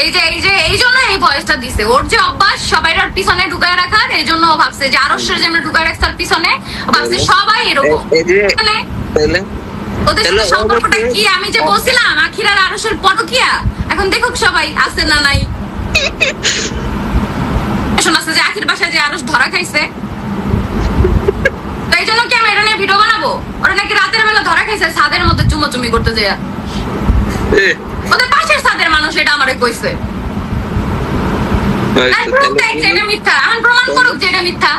এই জন্য এই ভয়েসটা দিছে। ওর যে অভ্যাস সবাই ওর পিছনে ঢুকায় রাখার, এই জন্য ও ভাবছে যে আরশের যেমন ঢুকায় রাখছে পিছনে, ভাবছে সবাই এরকম। ওদের সাথে সম্পর্কটা কি আমি যে বলছিলাম আখির আর আরশের পরকিয়া, এখন দেখুক সবাই আছে না নাই। শোনাচ্ছে যে আখির বাসায় যে আরশ ধরা খাইছে, তো এই জন্য কি আমি এটা নিয়ে ভিডিও বানাবো? ওরা নাকি রাতের বেলা ধরা খাইছে ছাদের মধ্যে চুমোচুমি করতে যায়। ওদের পাশের ছাদের মানুষ এটা আমারে কইছে। এটা মিথ্যা, এখন প্রমাণ করুক যে এটা মিথ্যা।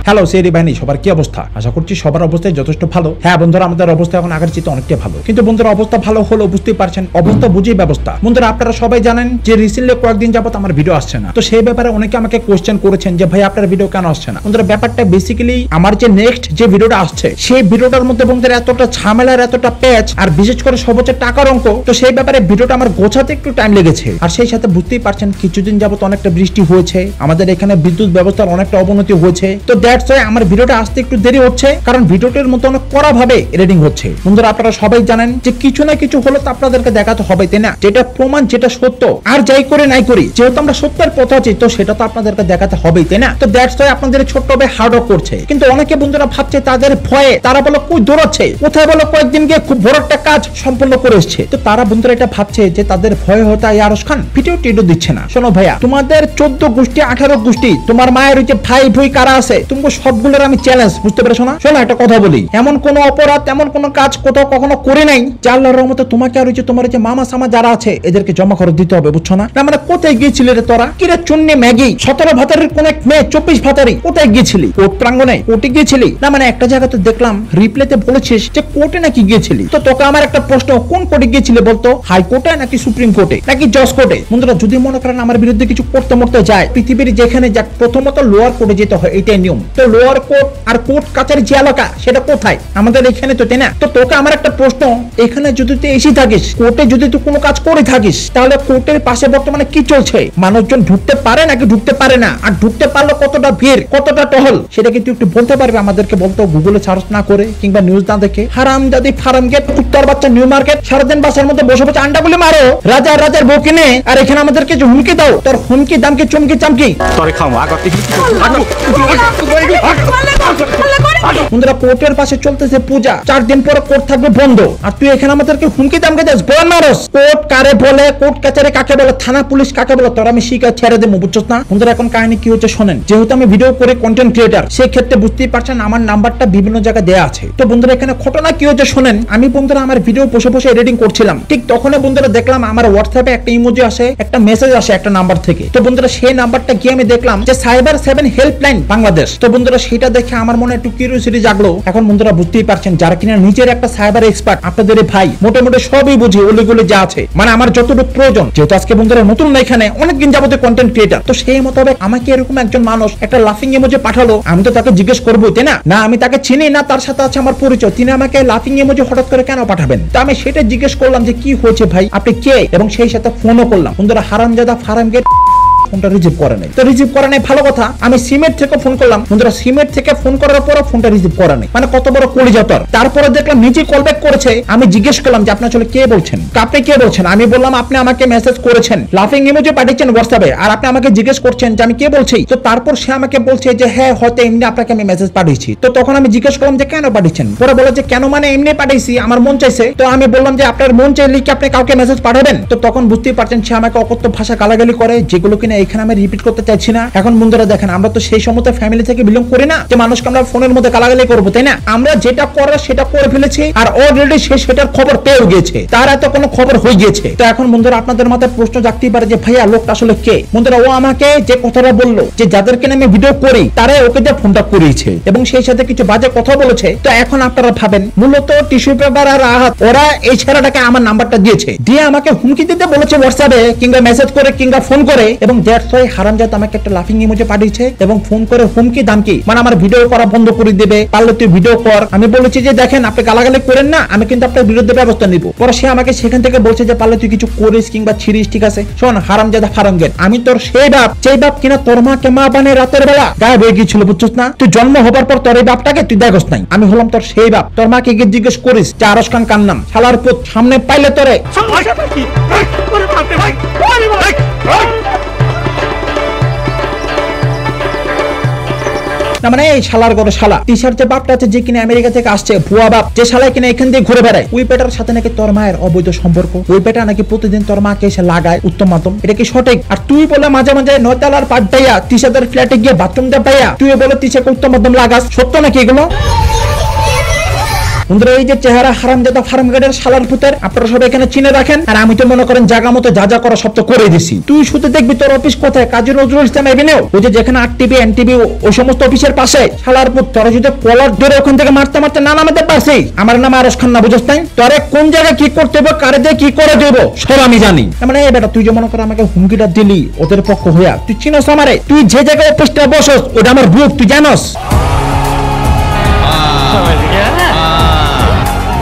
হ্যালো সেরি বাহিনী, সবার কি অবস্থা? আশা করছি সবার অবস্থায় যথেষ্ট ভালো। হ্যাঁ বন্ধুরা, আমাদের অবস্থা এখন আগের চেয়ে অনেকটা ভালো, কিন্তু বন্ধুরা অবস্থা ভালো হলো বুঝতেই পারছেন, অবস্থা বুঝেই ব্যবস্থা। বন্ধুরা আপনারা সবাই জানেন যে রিসেন্টলি কয়েকদিন যাবত আমার ভিডিও আসছে না, তো সেই ব্যাপারে অনেকে আমাকে কোশ্চেন করেছেন যে ভাই আপনার ভিডিও কেন আসছে না। বন্ধুরা ব্যাপারটা বেসিক্যালি আমার যে নেক্সট যে ভিডিওটা আসছে সেই ভিডিওটার মধ্যে বন্ধুরা এতটা ঝামেলার, এতটা প্যাচ, আর বিশেষ করে সর্বোচ্চ টাকার অঙ্ক, তো সেই ব্যাপারে ভিডিওটা আমার গোছাতে একটু টাইম লেগেছে। আর সেই সাথে বুঝতেই পারছেন কিছুদিন যাবত অনেকটা বৃষ্টি হয়েছে, আমাদের এখানে বিদ্যুৎ ব্যবস্থার অনেকটা অবনতি হয়েছে, তো দ্যাটস ওয়াই আমার ভিডিওটা আসতে একটু দেরি হচ্ছে, কারণ ভিডিওটির মতো অনেক কড়া ভাবে এডিটিং হচ্ছে। বন্ধুরা আপনারা সবাই জানেন যে কিছু না কিছু হলো তো আপনাদেরকে দেখাতে হবে, তাই না? যেটা প্রমাণ, যেটা সত্য, আর যাই করে নাই করি, যেহেতু আমরা সত্যের পথে আছি তো সেটা তো আপনাদেরকে দেখাতে হবেই, তাই না? তো দ্যাটস ওয়াই আপনাদের ছোট্ট ভাই হার্ড ওয়ার্ক করছে। কিন্তু অনেকে বন্ধুরা ভাবছে তাদের ভয়ে তারা বলো কই দৌড়াচ্ছে, কোথায় বলো কয়েকদিন গিয়ে খুব বড় একটা কাজ সম্পন্ন করে এসছে, তো তারা বন্ধুরা এটা ভাবছে যে তাদের ভয় হতে আরশ খান ভিডিও টিডিও দিচ্ছে না। শোনো ভাইয়া, তোমাদের 14 গোষ্ঠী 18 গোষ্ঠী, তোমার মায়ের ওই যে ভাই ভই কারা আছে, তুমি সবগুলোর আমি চ্যালেঞ্জ, বুঝতে পেরেছো না? শোনো একটা কথা বলি, এমন কোন অপরাধ, এমন কোন কাজ কোথাও কখনো করে নাই যে আল্লাহর রহমতে তোমাকে আর ওই যে তোমার যে মামা সামা যারা আছে এদেরকে জমা খরচ দিতে হবে, বুঝছো না? মানে কোথায় গিয়েছিলে রে তোরা? কিরে চুন্নি ম্যাগি 17 ভাতারের কোন এক মেয়ে 24 ভাতারি, কোথায় গিয়েছিলি? কোর্ট প্রাঙ্গণে, কোর্টে গিয়েছিলি না? মানে একটা জায়গাতে দেখলাম রিপ্লেতে বলেছিস যে কোর্টে নাকি গিয়েছিলি, তো তোকে আমার একটা প্রশ্ন, কোন কোর্টে গিয়েছিলে বলতো? হাইকোর্টে নাকি সুপ্রিম কোর্টে নাকি জজ কোর্টে? বন্ধুরা যদি মনে করেন আমার বিরুদ্ধে কিছু করতে মরতে যায়, পৃথিবীর যেখানে যাক প্রথমত লোয়ার কোর্টে যেতে হয়, এটাই নিয়ম। তো লোয়ার কোর্ট আর কোর্ট কাছারি যে এলাকা সেটা কোথায়? আমাদের এখানে তো, তাই না? তো তোকে আমার একটা প্রশ্ন, এখানে যদি তুই এসে থাকিস, কোর্টে যদি তুই কোনো কাজ করে থাকিস, তাহলে কোর্টের পাশে বর্তমানে কি চলছে? মানুষজন ঢুকতে পারে নাকি ঢুকতে পারে না? আর ঢুকতে পারলে কতটা ভিড়, কতটা টহল, সেটা কি তুই একটু বলতে পারবে আমাদেরকে? বলতো গুগলে সার্চ না করে কিংবা নিউজ না দেখে। হারামজাদি ফার্ম গেট, উত্তর বাচ্চা নিউ মার্কেট, সারাদিন বাসার মধ্যে বসে বসে আন্ডা বলে মারো, রাজার রাজার বউ কিনে, আর এখানে আমাদেরকে যে হুমকি দাও, তোর হুমকি দামকে চমকি চামকি তোরে খাও আগা। বন্ধুরা কোর্টের পাশে চলতেছে পূজা, 4 দিন পরে কোর্ট থাকবে বন্ধ, আর তুই এখানে আমাদেরকে হুমকি দামকে দিস, বল মারস। কোর্ট কারে বলে, কোর্ট কাচারি কাকে বলে, থানা পুলিশ কাকে বলে, তোর আমি শিখা ছেড়ে দেবো, বুঝছস না? বন্ধুরা এখন কাহিনী কি হচ্ছে শোনেন। যেহেতু আমি ভিডিও করে কন্টেন্ট ক্রিয়েটার, সেই ক্ষেত্রে বুঝতেই পারছেন আমার নাম্বারটা বিভিন্ন জায়গায় দেয়া আছে। তো বন্ধুরা এখানে ঘটনা কি হচ্ছে শোনেন। আমি বন্ধুরা আমার ভিডিও বসে বসে এডিটিং করছিলাম, ঠিক তখনই বন্ধুরা দেখলাম আমার হোয়াটসঅ্যাপে একটা ইমোজি আসে, একটা মেসেজ আসে একটা নাম্বার থেকে। তো বন্ধুরা সেই নাম্বারটা গিয়ে আমি দেখলাম যে সাইবার 7 হেল্পলাইন বাংলাদেশ। তো বন্ধুরা সেটা দেখে আমার মনে একটু কিউরিওসিটি জাগলো। এখন বন্ধুরা বুঝতেই পারছেন যারা কিনা নিজের একটা সাইবার এক্সপার্ট, আপনাদের ভাই মোটামুটি সবই বুঝি ওলিগুলি যা আছে, মানে আমার যতটুকু প্রয়োজন, যেহেতু আজকে বন্ধুরা নতুন না এখানে অনেকদিন যাবতীয় কন্টেন্ট ক্রিয়েটার, তো সেই মোতাবেক আমাকে এরকম একজন মানুষ একটা লাফিং ইমোজি পাঠালো, আমি তো তাকে জিজ্ঞেস করবো, তাই না? না আমি তাকে চিনি না, তার সাথে আছে আমার পরিচয়, তিনি আমাকে লাফিং ইমোজি হঠাৎ করে কেন পাঠাবেন? তো আমি সেটা জিজ্ঞেস করলাম যে কি হয়েছে ভাই, আপনি কে? এবং সেই সাথে ফোনও করলাম। বন্ধুরা হারামজাদা ফার্ম গেট ফোনটা রিসিভ করে নাই। তো রিসিভ করে নাই ভালো কথা, আমি সিমেট থেকে ফোন করলাম। বন্ধুরা সিমেট থেকে ফোন করার পর ফোনটা রিসিভ করে নাই, মানে কত বড় কলিজাতর। তারপরে দেখলাম নিজে কল ব্যাক করেছে। আমি জিজ্ঞেস করলাম যে আপনি আসলে কে বলছেন, আপনি কে বলছেন? আমি বললাম আপনি আমাকে মেসেজ করেছেন, লাফিং ইমোজি পাঠিয়েছেন হোয়াটসঅ্যাপে, আর আপনি আমাকে জিজ্ঞেস করছেন যে আমি কে বলছি। তো তারপর সে আমাকে বলছে যে হ্যাঁ হয়তো এমনি আপনাকে আমি মেসেজ পাঠিয়েছি। তো তখন আমি জিজ্ঞেস করলাম যে কেন পাঠিয়েছেন? পরে বলে যে কেন মানে এমনি পাঠিয়েছি, আমার মন চাইছে। তো আমি বললাম যে আপনার মন চাইলে কি আপনি কাউকে মেসেজ পাঠাবেন? তো তখন বুঝতেই পারছেন সে আমাকে অকথ্য ভাষা গালাগালি করে, যেগুলো কিনা এখানে আমি রিপিট করতে চাইছি না। এখন বন্ধুরা দেখেন আমরা তো সেই সমস্ত ফ্যামিলি থেকে বিলং করি না যে মানুষকে আমরা ফোনের মধ্যে গালাগালি করবো, তাই না? আমরা যেটা করার সেটা করে ফেলেছি, আর অলরেডি সে সেটার খবর পেয়ে গিয়েছে, তার এত কোনো খবর হয়ে গিয়েছে। তো এখন বন্ধুরা আপনাদের মাথায় প্রশ্ন জাগতেই পারে যে ভাইয়া লোকটা আসলে কে? বন্ধুরা ও আমাকে যে কথাটা বললো যে যাদেরকে আমি ভিডিও করি তারাই ওকে দিয়ে ফোনটা করিয়েছে এবং সেই সাথে কিছু বাজে কথা বলেছে। তো এখন আপনারা ভাবেন মূলত টিস্যু পেপার আর আহাত ওরা এই ছেলেটাকে আমার নাম্বারটা দিয়েছে, দিয়ে আমাকে হুমকি দিতে বলেছে হোয়াটসঅ্যাপে কিংবা মেসেজ করে কিংবা ফোন করে, এবং দ্যাটস ওয়াই হারামজাদা আমাকে একটা লাফিং ইমোজি পাঠিয়েছে এবং ফোন করে হুমকি দামকি, মানে আমার ভিডিও করা বন্ধ করে দেবে, পারলে তুই ভিডিও কর। আমি বলেছি যে দেখেন আপনি গালাগালি করেন না, আমি কিন্তু আপনার বিরুদ্ধে ব্যবস্থা নিব। পরে সে আমাকে সেখান থেকে বলছে যে পারলে তুই কিছু করিস কিংবা ছিড়িস, ঠিক আছে শোন হারামজাদা ফারামগেট, আমি তোর সেই বাপ কিনা তোর মাকে মা বানিয়ে রাতের বেলা গায়েব হয়ে গিয়েছিল, বুঝছিস না? তুই জন্ম হবার পর তোর এই বাপটাকে তুই দেখস নাই, আমি হলাম তোর সেই বাপ। তোর মাকে গিয়ে জিজ্ঞেস করিস যে আরশ খান কার নাম, শালার পুত সামনে পাইলে তোরে না, মানে এই শালার ঘরে শালা টি শার্ট যে বাপটা আছে যে কিনা আমেরিকা থেকে আসছে, ভুয়া বাপ যে শালা কিনা এখান দিয়ে ঘুরে বেড়ায়, ওই পেটার সাথে নাকি তোর মায়ের অবৈধ সম্পর্ক, ওই পেটা নাকি প্রতিদিন তোর মাকে এসে লাগায় উত্তম মাধ্যম। এটা কি সঠিক? আর তুই বলে মাঝে মাঝে নয়তালার পাট পাইয়া টি শার্টের ফ্ল্যাটে গিয়ে বাথরুম দিয়ে পাইয়া তুই বলে টি শার্ট উত্তম মাধ্যম লাগাস, সত্য নাকি এগুলো? বন্ধুরা এই যে চেহারা হারামজাদা ফার্মগেটের শালার পুতের আপনারা সবাই এখানে চিনে রাখেন। আর আমি তো মনে করেন জায়গা মতো যা যা করা সব তো করে দিছি। তুই শুধু দেখবি তোর অফিস কোথায়, কাজী নজরুল ইসলাম এভিনিউ, ওই যে যেখানে আরটিভি এনটিভি ওই সমস্ত অফিসের পাশে। শালার পুত তোরা যদি কলার ধরে ওখান থেকে মারতে মারতে না নামাতে পারছিস, আমার নাম আরশ খান না, বুঝছ নাই? তোরে কোন জায়গায় কি করতে হবে, কারে দিয়ে কি করে দেবো সব আমি জানি। মানে এই বেটা তুই যে মনে কর আমাকে হুমকিটা দিলি ওদের পক্ষ হইয়া, তুই চিনস আমারে? তুই যে জায়গায় অফিসটা বসস ওটা আমার বুক, তুই জানস?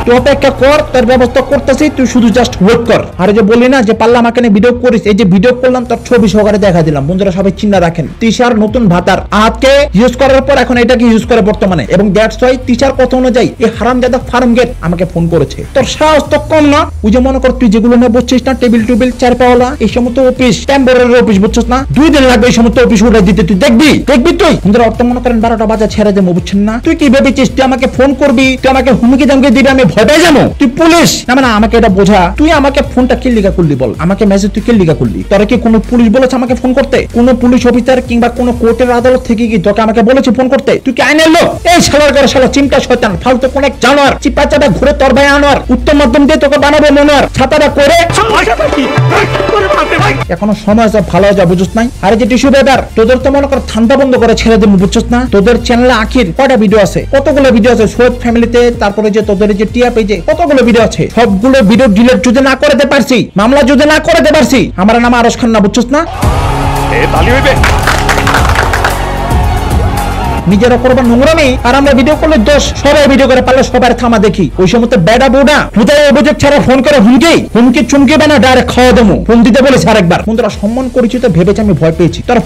তুই অপেক্ষা কর, তোর ব্যবস্থা করতেছি, তুই শুধু জাস্ট ওয়েট কর। আর যে বলি না যে পাল্লা আমাকে ভিডিও করিস, এই যে ভিডিও করলাম তোর ছবি সহকারে দেখা দিলাম। বন্ধুরা সবাই চিন্তা রাখেন, তিশার নতুন ভাতার আজকে ইউজ করার পর এখন এটাকে ইউজ করে বর্তমানে, এবং দ্যাটস ওয়াই তিশার কথা অনুযায়ী এই হারামজাদা ফার্মগেট আমাকে ফোন করেছে। তোর সাহস তো কম না? ওই যে মনে কর তুই যেগুলো নিয়ে বসছিস না, টেবিল টুবিল চার পাওয়ালা এই সমস্ত অফিস, টেম্পোরারি অফিস, বুঝছিস না? 2 দিন লাগবে এই সমস্ত অফিস উঠে দিতে, তুই দেখবি তুই। বন্ধুরা অর্থ মনে করেন 12টা বাজে ছেড়ে দেবো, বুঝছেন না? তুই কি ভেবেছিস তুই আমাকে ফোন করবি, তুই আমাকে হুমকি দামকি দিবি, আমি ভয় পেয়ে যাবো? তুই পুলিশ না, মানে আমাকে এটা বোঝা। তুই আমাকে ফোনটা কি লিগা করলি বল, আমাকে মেসেজ তুই কি লিগা করলি? তোরা কি কোনো পুলিশ বলেছে আমাকে ফোন করতে? কোন পুলিশ অফিসার কিংবা কোন কোর্টের আদালত থেকে কি তোকে আমাকে বলেছে ফোন করতে? তুই কি আইনের লোক? এই শালার ঘরে শালা চিমটা শয়তান ফালতু কোন এক জানোয়ার চিপা চাপা ঘুরে তোর ভাই আনোয়ার উত্তম মাধ্যম দিয়ে তোকে বানাবে মনোয়ার ছাতাটা করে। এখনো সময় সব ভালো যা, বুঝছ নাই? আরে যে টিস্যু পেপার তোদের তো মনে কর ঠান্ডা বন্ধ করে ছেড়ে দেবো, বুঝছস না? তোদের চ্যানেলে আখির কয়টা ভিডিও আছে, কতগুলো ভিডিও আছে সৈয়দ ফ্যামিলিতে, তারপরে যে তোদের যে টিয়া পেজে কতগুলো ভিডিও আছে, সবগুলো ভিডিও ডিলিট যদি না করতে পারছি, মামলা যদি না করতে পারছি, আমার নাম আরশ খান না, বুঝছস না? নিজেরা করবার নোংরামি, আর আমরা ভিডিও করলে দোষ, সবাই ভিডিও করে পারলে সবার থামা দেখি। ওই সমস্ত বেডা বুড়া হুদায় অভিযোগ ছাড়া ফোন করে হুমকি চুমকি বানা ডাইরেক্ট খাওয়া দেবো, ফোন দিতে বলেছে আরেকবার। বন্ধুরা সম্মান করেছি তো ভেবেছি আমি ভয় পেয়েছি, তার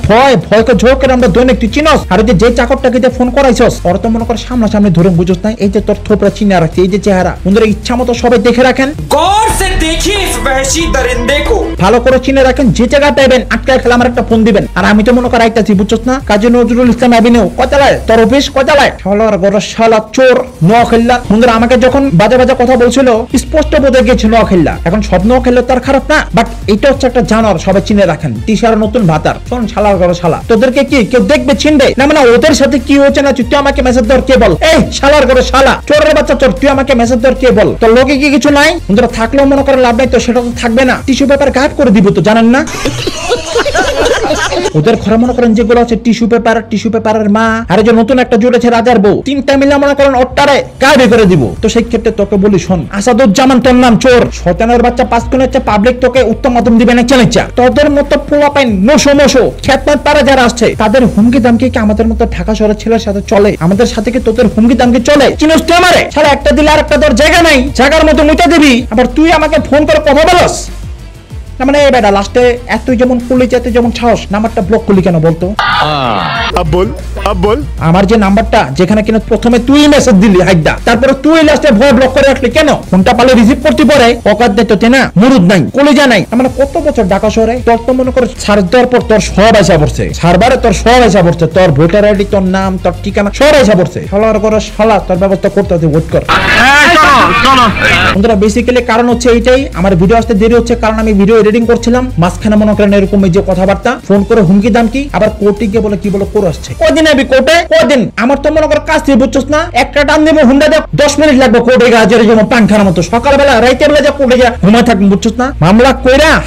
ভয়কে ঝোঁকের আমরা দৈনিক তুই চিনস। আর যে চাকরটাকে যে ফোন করাইছস ওর তো মনে করে সামনাসামনি ধরে, বুঝছ না? এই যে তোর থোপরা চিনে রাখছে, এই যে চেহারা, বন্ধুরা ইচ্ছা মতো সবাই দেখে রাখেন, गौर से देखिए इस वहशी दरिंदे को। ভালো করে চিনে রাখেন, যে জায়গা পাইবেন আটকায় খেলে আমার একটা ফোন দিবেন। আর আমি তো মনে করি আইতাছি, বুঝছস না? কাজী নজরুল ইসলাম এভিনিউ কয়তলায় তোর অফিস, কয়তলায়? শালার ঘরে শালা চোর নোয়াখাইলা। বন্ধুরা আমাকে যখন বাজে বাজে কথা বলছিল স্পষ্ট বোঝা গেছে নোয়াখাইলা, এখন সব নোয়াখাইলা তার খারাপ না, বাট এটা হচ্ছে একটা জানোয়ার, সবাই চিনে রাখেন। তিশার নতুন ভাতার শোন শালার ঘরে শালা, তোদেরকে কি কেউ দেখবে চিনবে না? মানে ওদের সাথে কি হচ্ছে না তুই আমাকে মেসেজ দেওয়ার কে বল? এই শালার ঘরে শালা চোরের বাচ্চা চোর, তুই আমাকে মেসেজ দেওয়ার কে বল? তোর লোকে কি কিছু নাই? বন্ধুরা থাকলেও মনে করে লাভ নাই, তো সেটা তো থাকবে না। টিস্যু পেপার গায়েব করে দিব তো, জানেন না? ওদের ঘরে মনে করেন যেগুলো আছে টিস্যু পেপারের মা, আর যে নতুন একটা জুড়েছে রাজার বউ, 3টা মিলে মনে করেন ওটারে গায়েব করে দিব। তো সেই ক্ষেত্রে তোকে বলি শোন, আসাদুজ্জামান তোর নাম চোর, শয়তানের বাচ্চা, 5 কোণ হচ্ছে পাবলিক তোকে উত্তম মাধ্যম দিবে না চালিচা। তোদের মতো পোলা পাইন নশো খেতমাত পারা যারা আসছে তাদের হুমকি দামকি কি আমাদের মতো ঢাকা শহরের ছেলের সাথে চলে? আমাদের সাথে কি তোদের হুমকি দামকি চলে? চিনস তুই আমারে? শালা একটা দিলে আর একটা তোর জায়গা নাই, জায়গার মতো মুইটা দিবি, আবার তুই আমাকে ফোন করে কথা বলস না? মানে এই বেটা লাস্টে এতই যেমন পুলিশ এত যেমন সাহস, নাম্বারটা ব্লক করলি কেন বলতো? अब बोल আমার যে নাম্বারটা যেখানে কিনা প্রথমে তুই মেসেজ দিলি হাইদা, তারপরে তুই লাস্টে ভয় ব্লক করে রাখলি কেন? ফোনটা পালে রিসিভ করতে পারে অকাত দেয় তো না, মুরুদ নাই, কলিজা নাই। মানে কত বছর ঢাকা শহরে তোর তো মনে করে সার্চ দেওয়ার পর তোর সব আইসা পড়ছে, সার্ভারে তোর সব আইসা পড়ছে, তোর ভোটার আইডি, তোর নাম, তোর ঠিকানা সব আইসা পড়ছে। শালার করে শালা তোর ব্যবস্থা করতে হবে, ওয়েট কর। বন্ধুরা বেসিক্যালি কারণ হচ্ছে এইটাই, আমার ভিডিও আসতে দেরি হচ্ছে কারণ আমি ভিডিও এডিটিং করছিলাম, মাঝখানে মনে করেন এরকম এই যে কথাবার্তা, ফোন করে হুমকি দামকি, আবার কোর্টে গিয়ে বলে কি বলে করে আসছে। কদিন আবি কোর্টে? কদিন? আমার তো মনে কর কাজ দিয়ে, বুঝছস না? একটা টান দেবো হুন্ডা দেব 10 মিনিট লাগবে কোর্টে গাজের যেমন পাংখার মতো, সকালবেলা রাইতের বেলা যা কোর্টে যা ঘুমায় থাকবেন, বুঝছস না?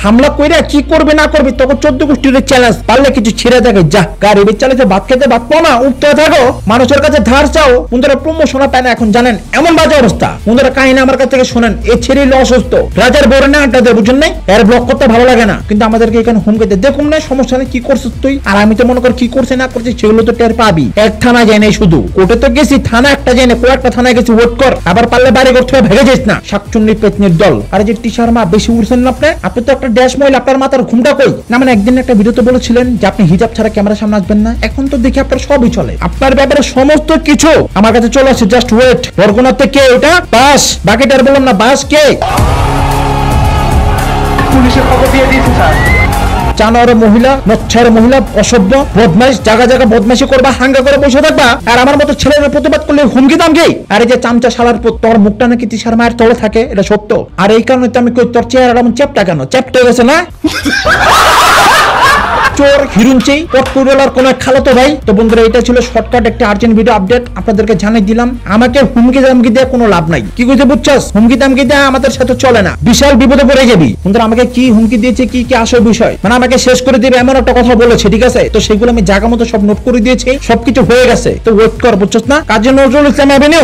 হামলা কইরা কি করবে না করবে তখন 14 গোষ্ঠীর চ্যালেঞ্জ, পারলে কিছু ছিঁড়ে থাকে যা, গাড়ি বেচালে যে ভাত খেতে ভাত পাও না, উঠতে থাকো, মানুষের কাছে ধার চাও। বন্ধুরা প্রমোশন পায় না এখন, জানেন এমন বাজে অবস্থা। বন্ধুরা কাহিনী আমার কাছ থেকে শোনেন, এ ছেড়ে অসুস্থ রাজার বউরে না আড্ডা দেয়, বুঝছেন নাই? এর ব্লক করতে ভালো লাগে না, কিন্তু আমাদেরকে এখানে হুমকি দেয়। দেখুন না সমস্যা নেই, কি করছিস তুই? আর আমি তো মনে কর কি করছি না করছি সেগুলো তো টের পাবি। এক থানা যায় নাই, শুধু কোর্টে তো গেছি, থানা একটা যায় না, কয়েকটা থানায় গেছি। ওয়েট কর, আবার পারলে বাড়ি করতে ভেঙে যাইস না, শাকচুন্নি পেতনির দল। আরে যে টি শর্মা বেশি উড়ছেন না আপনি তো একটা ড্যাশ মহিলা, আপনার মাথার ঘুমটা কই? না মানে একদিন একটা ভিডিওতে বলেছিলেন যে আপনি হিজাব ছাড়া ক্যামেরার সামনে আসবেন না, এখন তো দেখি আপনার সবই চলে। আপনার ব্যাপারে সমস্ত কিছু আমার কাছে চলে আসছে, জাস্ট ওয়েট। বরগুনাতে কে ওটা? বাস। বাকিটা আর বললাম না, বাস কে? পুলিশে খবর দিয়ে দিয়েছে স্যার। জানোয়ার মহিলা, নচ্ছার মহিলা, অসভ্য, বদমাইশ, জায়গা জায়গা বদমাইশি করবা, হাঙ্গা করে বসে থাকবা, আর আমার মতো ছেলের প্রতিবাদ করলে হুমকি দামকে। আর এই যে চামচা শালার পুত, তোর মুখটা নাকি তিসার মায়ের তলে থাকে, এটা সত্য। আর এই কারণে তো আমি কই তোর চেহারা এমন চ্যাপটা কেন? চ্যাপটা হয়ে গেছে না? চোর হিরুনচি পটকুড়লার কোন খালাতো ভাই। তো বন্ধুরা এটা ছিল শর্টকাট একটা আর্জেন্ট ভিডিও আপডেট, আপনাদেরকে জানিয়ে দিলাম। আমাকে হুমকি দামকি দিয়ে কোনো লাভ নাই, কি কইতে বুঝছস? হুমকি দামকি দিয়ে আমাদের সাথে চলে না, বিশাল বিপদে পড়ে যাবি। বন্ধুরা আমাকে কি হুমকি দিয়েছে, কি কি আসল বিষয়, মানে আমাকে শেষ করে দিবে এমন একটা কথা বলেছে, ঠিক আছে? তো সেগুলো আমি জায়গা মতো সব নোট করে দিয়েছি, সবকিছু হয়ে গেছে। তো ওয়েট কর, বুঝছস না? কাজী নজরুল ইসলাম অ্যাভিনিউ।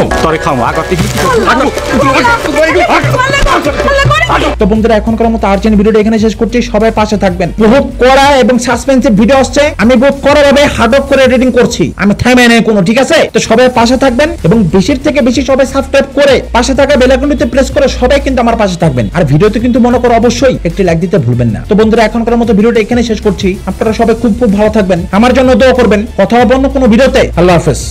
তো বন্ধুরা এখনকার মতো আর্জেন্ট ভিডিওটা এখানে শেষ করছি, সবাই পাশে থাকবেন। বহুত কড়া এবং সাসপেন্সিভ ভিডিও আসছে, আমি বহুত কড়া ভাবে হার্ড ওয়ার্ক করে এডিটিং করছি, আমি থামে নেই কোনো, ঠিক আছে? তো সবাই পাশে থাকবেন এবং বেশির থেকে বেশি সবাই সাবস্ক্রাইব করে পাশে থাকা বেল আইকনটিতে প্রেস করে সবাই কিন্তু আমার পাশে থাকবেন। আর ভিডিওতে কিন্তু মনে করো অবশ্যই একটি লাইক দিতে ভুলবেন না। তো বন্ধুরা এখনকার মতো ভিডিওটা এখানে শেষ করছি, আপনারা সবাই খুব খুব ভালো থাকবেন, আমার জন্য দোয়া করবেন। কথা হবে অন্য কোনো ভিডিওতে। আল্লাহ হাফেজ।